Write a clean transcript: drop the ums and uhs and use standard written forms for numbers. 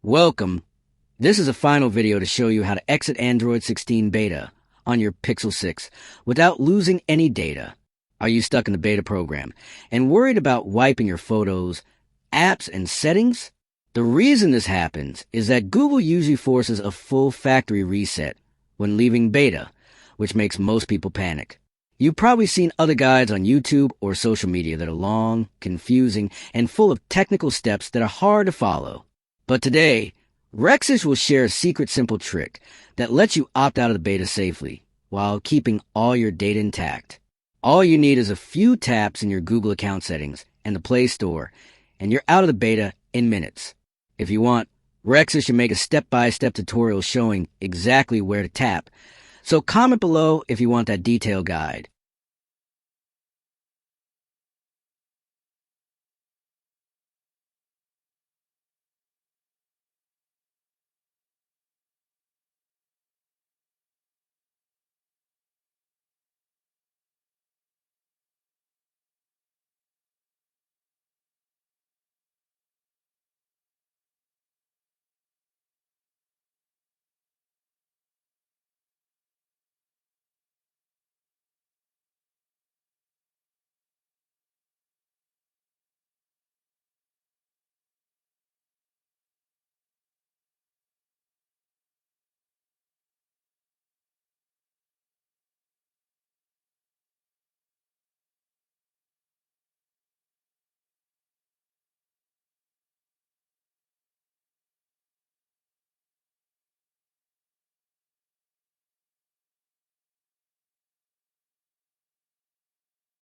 Welcome. This is a final video to show you how to exit Android 16 beta on your Pixel 6 without losing any data. Are you stuck in the beta program and worried about wiping your photos, apps, and settings? The reason this happens is that Google usually forces a full factory reset when leaving beta, which makes most people panic. You've probably seen other guides on YouTube or social media that are long, confusing, and full of technical steps that are hard to follow. But today, Rexish will share a secret simple trick that lets you opt out of the beta safely while keeping all your data intact. All you need is a few taps in your Google account settings and the Play Store, and you're out of the beta in minutes. If you want, Rexish should make a step-by-step tutorial showing exactly where to tap, so comment below if you want that detailed guide.